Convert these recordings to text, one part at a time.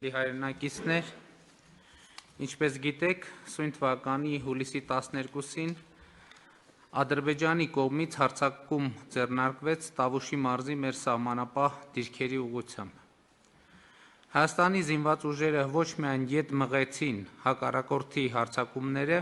Հայրենակիցներ, ինչպես գիտեք, սույն թվականի հուլիսի 12-ին Ադրբեջանի կողմից հարձակում ձեռնարկվեց Տավուշի մարզի մեր սահմանապահ դիրքերի ուղղությամբ։ Հայաստանի զինված ուժերը ոչ միայն ետ մղեցին հակառակորդի հարձակումները,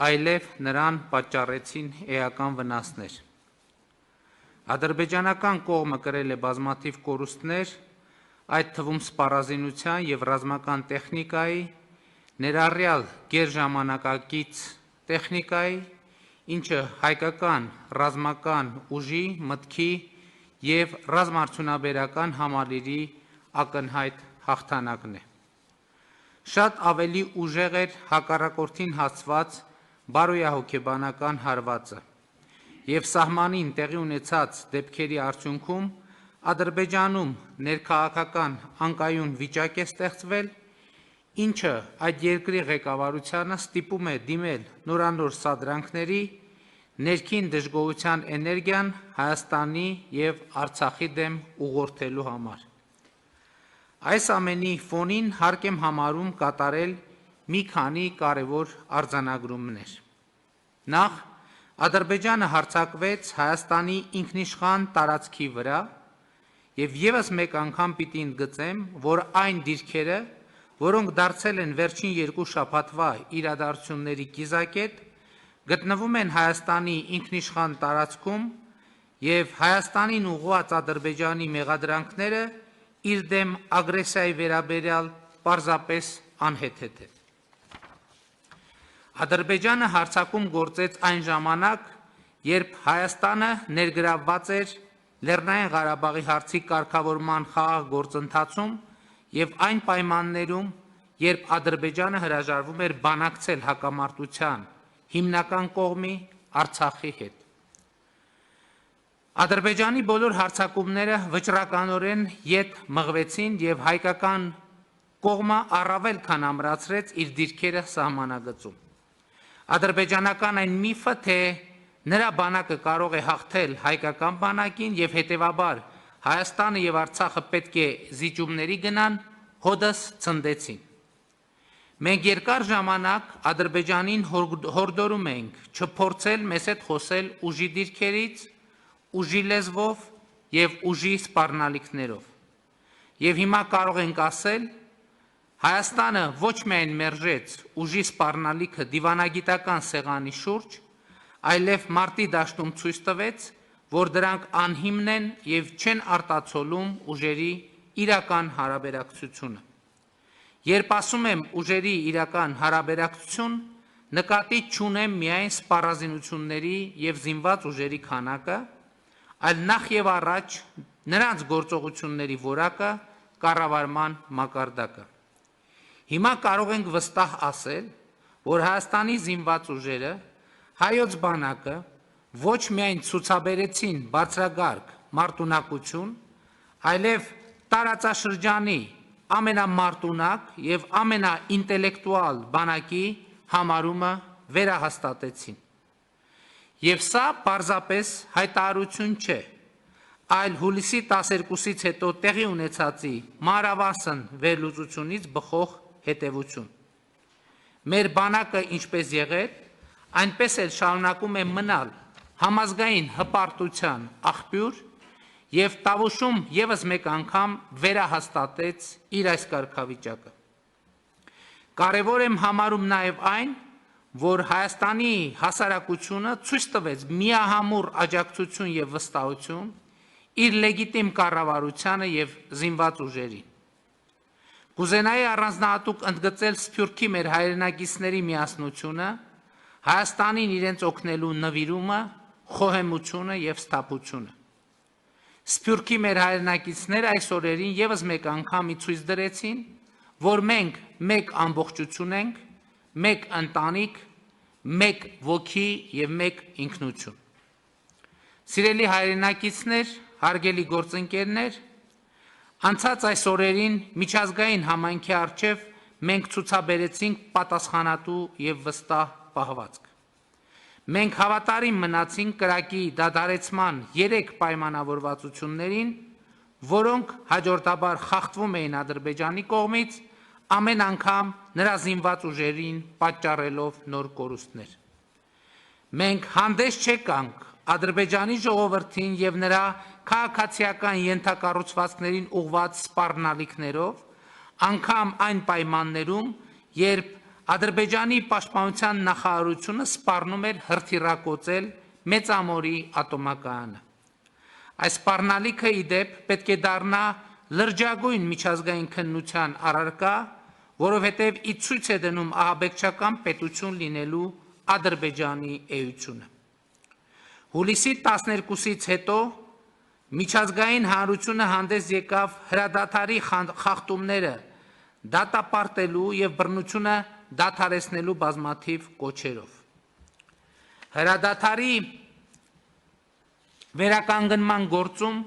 այլև նրան պատճառեցին էական վնասներ։ Ադրբեջանական կողմը կրել է բազմաթիվ կորուստներ, այդ թվում սպառազինության և ռազմական տեխնիկայի, ներառյալ գերժամանակակից տեխնիկայի, ինչը հայկական ռազմական ուժի, մտքի և ռազմաարդյունաբերական համալիրի ակնհայտ հաղթանակն է։ Շատ ավելի ուժեղ էր հակառակորդին հասցված բարոյահոգեբանական հարվածը, և սահմանին տեղի ունեցած դեպքերի արդյունքում Ադրբեջանում ներքաղաքական անկայուն վիճակ է ստեղծվել, ինչը այդ երկրի ղեկավարությանը ստիպում է դիմել նորանոր սադրանքների, ներքին դժգոհության էներգիան Հայաստանի և Արցախի դեմ ուղղորդելու համար։ Այս ամենի ֆոնին հարկ եմ համարում կատարել մի քանի կարևոր արձանագրումներ։ Նախ, Ադրբեջանը հարձակվեց Հայաստանի ինքնիշխան տարածքի վրա, և ևս մեկ անգամ պիտի ընդգծեմ, որ այն դիրքերը, որոնք դարձել են վերջին երկու շաբաթվա իրադարձությունների կիզակետ, գտնվում են Հայաստանի ինքնիշխան տարածքում և Հայաստանին ուղղված Ադրբեջանի մեղադրանքները իր դեմ ագրեսիայի վերաբերյալ պարզապես անհեթեթ են։ Ադրբեջանը հարձակում գործեց այն ժամանակ, երբ Հայաստանը ներգրավված էր Լեռնային Ղարաբաղի հարցի կարգավորման խաղաղ գործընթացում և այն պայմաններում, երբ Ադրբեջանը հրաժարվում էր բանակցել հակամարտության հիմնական կողմի Արցախի հետ։ Ադրբեջանի բոլոր հարձակումները վճռականորեն ետ մղվեցին և հայկական կողմը առավել քան ամրացրեց իր դիրքերը սահմանագծում։ Ադրբեջանական այն միֆը, թե նրա բանակը կարող է հաղթել հայկական բանակին և հետևաբար Հայաստանը և Արցախը պետք է զիջումների գնան, հօդս ցնդեցին։ Մենք երկար ժամանակ Ադրբեջանին հորդորում ենք չփորձել մեզ հետ խոսել ուժի դիրքերից, ուժի լեզվով և ուժի սպառնալիքներով։ Եվ հիմա կարող ենք ասել, Հայաստանը ոչ միայն մերժեց ուժի սպառնալիքը դիվանագիտական սեղանի շուրջ, այլև մարտի դաշտում ցույց տվեց, որ դրանք անհիմն են և չեն արտացոլում ուժերի իրական հարաբերակցությունը։ Երբ ասում եմ ուժերի իրական հարաբերակցություն, նկատի չունեմ միայն սպառազինությունների և զինված ուժերի քանակը, այլ նախ և առաջ նրանց գործողությունների որակը, կառավարման մակարդակը։ Հիմա կարող ենք վստահ ասել, որ Հայաստանի զինված ուժերը, հայոց բանակը ոչ միայն ցուցաբերեցին բարձրագարկ մարտունակություն, այլև տարածաշրջանի ամենամարտունակ և ամենաինտելեկտուալ բանակի համարումը վերահաստատեցին։ Եվ սա պարզապես հայտարարություն չէ, այլ հուլիսի 12-ից հետո տեղի ունեցածի մանրավասն վերլուծությունից բխող հետևություն։ Մեր բանակը ինչպես եղել, այնպես էլ շարունակում է մնալ համազգային հպարտության աղբյուր և Տավուշում ևս մեկ անգամ վերահաստատեց իր այս կարգավիճակը։ Կարևոր եմ համարում նաև այն, որ Հայաստանի հասարակությունը ցույց տվեց միահամուռ աջակցություն և վստահություն իր լեգիտիմ կառավարությանը և զինված ուժերին։ Կուզենայի առանձնահատուկ ընդգծել Սփյուռքի մեր հայրենակիցների միասնությունը, Հայաստանին իրենց օգնելու նվիրումը, խոհեմությունը և սթափությունը։ Սփյուռքի մեր հայրենակիցները այս օրերին ևս մեկ անգամ ցույց դրեցին, որ մենք մեկ ամբողջություն ենք, մեկ ընտանիք, մեկ ոգի և մեկ ինքնություն։ Սիրելի հայրենակիցներ, հարգելի գործընկերներ, անցած այս օրերին միջազգային համայնքի առջև մենք ցուցաբերեցինք պատասխանատու և վստահ պահվածք։ Մենք հավատարիմ մնացինք կրակի դադարեցման 3 պայմանավորվածություններին, որոնք հաջորդաբար խախտվում էին Ադրբեջանի կողմից, ամեն անգամ նրա զինված ուժերին պատճառելով նոր կորուստներ։ Մենք հանդես չեկանք Ադրբեջանի ժողովրդին եւ նրա քաղաքացիական ենթակառուցվածքներին ուղղված սպառնալիքներով, անգամ այն պայմաններում, երբ Ադրբեջանի պաշտպանության նախարարությունը սպառնում էր հրթիռակոծել Մեծամորի ատոմակայանը։ Այս սպառնալիքը ի դեպ պետք է դառնա լրջագույն միջազգային քննության առարկա, որովհետև ի ցույց է դնում ահաբեկչական պետություն լինելու Ադրբեջանի էությունը։ Հուլիսի 12-ից հետո միջազգային հանրությունը հանդես եկավ հրադադարի խախտումները դատապարտելու եւ բռնությունը դադարեցնելու բազմաթիվ կոչերով։ Հրադադարի վերականգնման գործում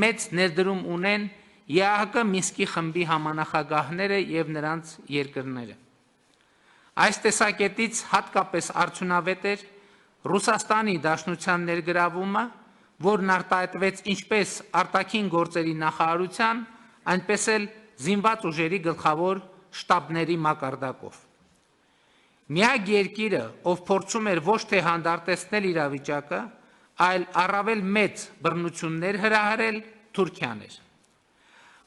մեծ ներդրում ունեն ԵԱՀԿ Մինսկի խմբի համանախագահները եւ նրանց երկրները։ Այս տեսակետից հատկապես արդյունավետ էր Ռուսաստանի Դաշնության ներգրավումը, որն արտահայտվեց ինչպես արտաքին գործերի նախարարության, այնպես էլ զինված ուժերի գլխավոր շտաբների մակարդակով։ Միակ երկիրը, ով փորձում էր ոչ թե հանդարտեցնել իրավիճակը, այլ առավել մեծ բռնություններ հրահրել, Թուրքիան էր։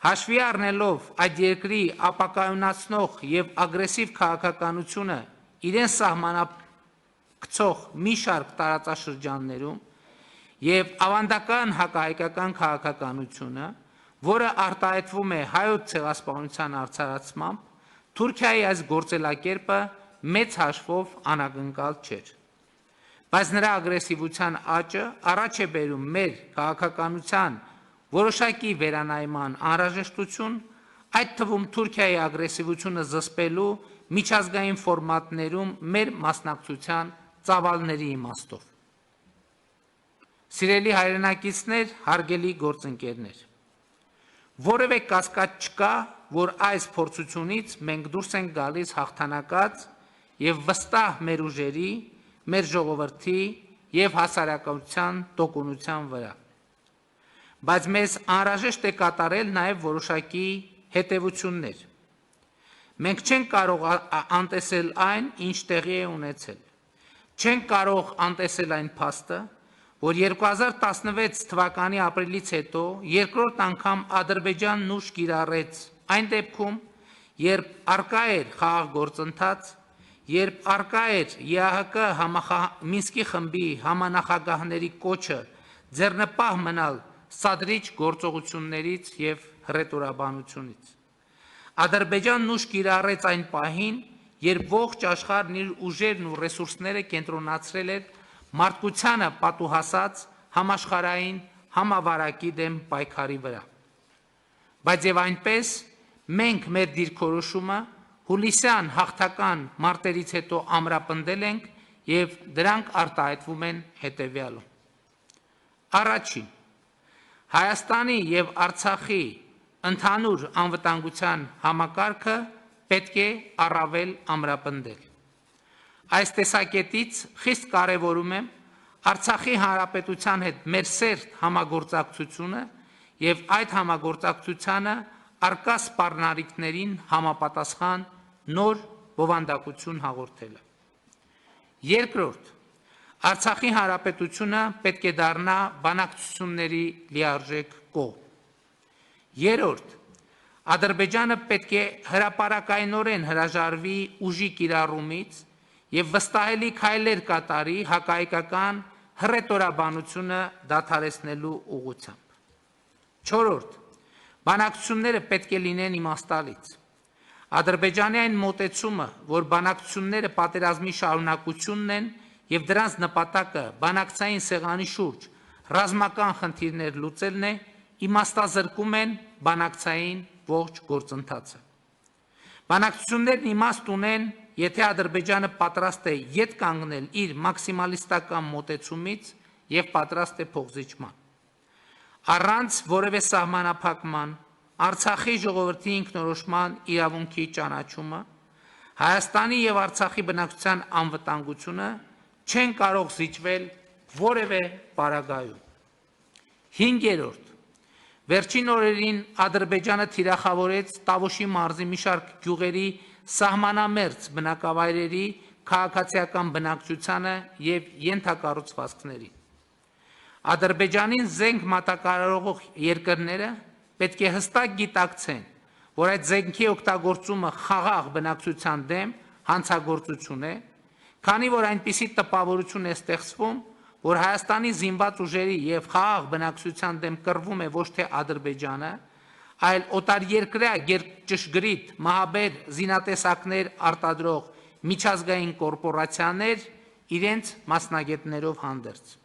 Հաշվի առնելով այդ երկրի ապակայունացնող եւ ագրեսիվ քաղաքականությունը իրեն սահմանափակցող մի շարք տարածաշրջաններում եւ ավանդական հակահայկական քաղաքականությունը, որը արտահայտվում է հայոց ցեղասպանության արդարացմամբ, Թուրքիայի այս գործելակերպը մեծ հաշվով անակնկալ չէր։ Բայց նրա ագրեսիվության աճը առաջ է բերում մեր քաղաքականության որոշակի վերանայման անհրաժեշտություն, այդ թվում Թուրքիայի ագրեսիվությունը զսպելու միջազգային ֆորմատներում մեր մասնակցության ծավալների իմաստով։ Սիրելի հայրենակիցներ, հարգելի գործընկերներ, որևէ կասկած չկա, որ այս փորձությունից մենք դուրս ենք գալիս հաղթանակած եւ վստահ մեր ուժերի, մեր ժողովրդի եւ հասարակության տոկունության վրա։ Բայց մեզ անհրաժեշտ է կատարել նաեւ որոշակի հետևություններ։ Մենք չենք կարող անտեսել այն, ինչ տեղի է ունեցել։ Չենք կարող անտեսել այն փաստը, որ 2016 թվականի ապրիլից հետո երկրորդ անգամ Ադրբեջանն ուժ կիրառեց այն դեպքում, երբ արկա էր խաղաղ գործընթաց, երբ արկա էր ԵԱՀԿ Մինսկի խմբի համանախագահների կոչը ձեռնպահ մնալ սադրիչ գործողություններից եւ հռետորաբանությունից։ Ադրբեջանն ուժ կիրառեց այն պահին, երբ ողջ աշխարհն իր ուժերն ու ռեսուրսները կենտրոնացրել էր մարդկությանը պատուհասած համաշխարհային համավարակի դեմ պայքարի վրա։ Բայց եւ այնպես մենք մեր դիրքորոշումը հուլիսյան հաղթական մարտերից հետո ամրապնդել ենք եւ դրանք արտահայտվում են հետեւյալում։ Առաջին, Հայաստանի եւ Արցախի ընդհանուր անվտանգության համակարգը պետք է առավել ամրապնդել։ Այս տեսակետից խիստ կարևորում եմ Արցախի հանրապետության հետ մեր սերտ համագործակցությունը եւ այդ համագործակցությանը արկա սպառնալիքներին համապատասխան նոր բովանդակություն հաղորդելը։ Երկրորդ, Արցախի հանրապետությունը պետք է դառնա բանակցությունների լիարժեք կողմ։ Երրորդ, Ադրբեջանը պետք է հրապարակայնորեն հրաժարվի ուժի կիրառումից եւ վստահելի քայլեր կատարի հակահայկական հռետորաբանությունը դադարեցնելու ուղղությամբ։ Չորրորդ, բանակցությունները պետք է լինեն իմաստալից։ Ադրբեջանի այն մոտեցումը, որ բանակցությունները պատերազմի շարունակությունն են եւ դրանց նպատակը բանակցային սեղանի շուրջ ռազմական խնդիրներ լուծելն է, իմաստազրկում են բանակցային ողջ գործընթացը։ Բանակցություններն իմաստ ունեն, եթե Ադրբեջանը պատրաստ է ետ կանգնել իր մաքսիմալիստական մոտեցումից եւ պատրաստ է փոխզիջման։ Առանց որևէ սահմանափակման Արցախի ժողովրդի ինքնորոշման իրավունքի ճանաչումը, Հայաստանի եւ Արցախի բնակչության անվտանգությունը չեն կարող զիջվել որևէ պարագայում։ Հինգերորդ, Վերջին օրերին Ադրբեջանը թիրախավորեց Տավուշի մարզի մի շարք գյուղերի սահմանամերձ բնակավայրերի քաղաքացիական բնակչությանը և ենթակառուցվածքներին։ Ադրբեջանին զենք մատակարարող երկրները պետք է հստակ գիտակցեն, որ այդ զենքի օգտագործումը խաղաղ բնակչության դեմ հանցագործություն է, քանի որ այնպիսի տպավորություն է ստեղծվում, որ Հայաստանի զինված ուժերի և խաղաղ բնակչության դեմ կռվում է ոչ թե Ադրբեջանը, այլ օտարերկրյա ճշգրիտ մահաբեր զինատեսակներ արտադրող միջազգային կորպորացիաներ իրենց մասնագետներով հանդերձ։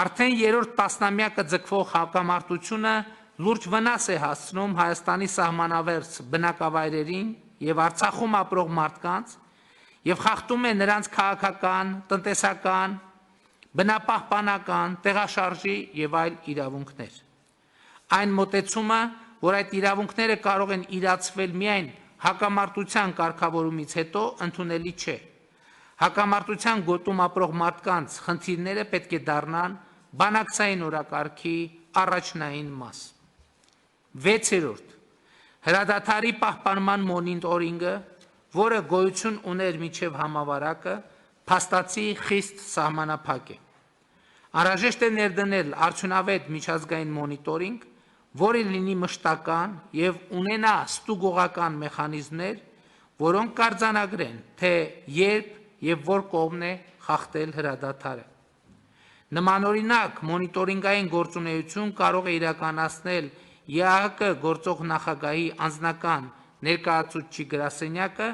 Արդեն երրորդ տասնամյակը ձգվող հակամարտությունը լուրջ վնաս է հասցնում Հայաստանի սահմանավերձ բնակավայրերին և Արցախում ապրող մարդկանց և խախտում է նրանց քաղաքական, տնտեսական, բնապահպանական, տեղաշարժի և այլ իրավունքներ։ Այն մոտեցումը, որ այդ իրավունքները կարող են իրացվել միայն հակամարտության կարգավորումից հետո, ընդունելի չէ։ Հակամարտության գոտում ապրող մարդկանց խնդիրները պետք է դառնան բանակցային օրակարգի առաջնային մաս։ 6. Հրադադարի պահպանման մոնիտորինգը, որը գոյություն ուներ մինչև համավարակը, փաստացի խիստ սահմանափակ է։ Անհրաժեշտ է ներդնել արդյունավետ միջազգային մոնիտորինգ, որը լինի մշտական և ունենա ստուգողական մեխանիզմներ, որոնք կարձանագրեն, թե երբ և որ կողմն է խախտել հրադադարը։ Նմանօրինակ մոնիտորինգային գործունեություն կարող է իրականացնել ԵԱՀԿ գործող նախագահի անձնական ներկայացուցչի գրասենյակը,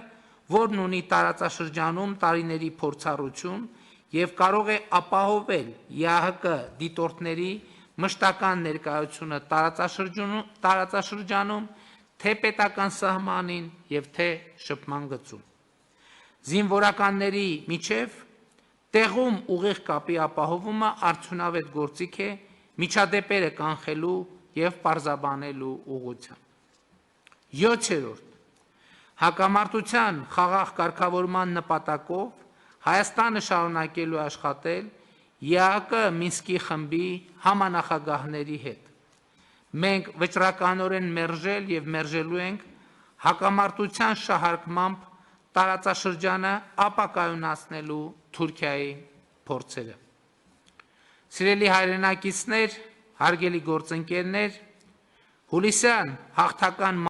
որն ունի տարածաշրջանում տարիների փորձառություն և կարող է ապահովել ԵԱՀԿ դիտորդների մշտական ներկայությունը տարածաշրջանում, թե պետական սահմանին և թե շփման գծում։ Զինվորականների միջև տեղում ուղիղ կապի ապահովումը արդյունավետ գործիք է միջադեպերը կանխելու և պարզաբանելու ուղղությամբ։ 7. Հակամարտության խաղաղ կարգավորման նպատակով Հայաստանը շարունակելու է աշխատել ԵԱՀԿ Մինսկի խմբի համանախագահների հետ։ Մենք վճռականորեն մերժել և մերժելու ենք հակամարտության շահարկմամբ տարածաշրջանը ապակայունացնելու Թուրքիայի փորձերը։ Սիրելի հայրենակիցներ, հարգելի գործընկերներ, հուլիսյան հաղթական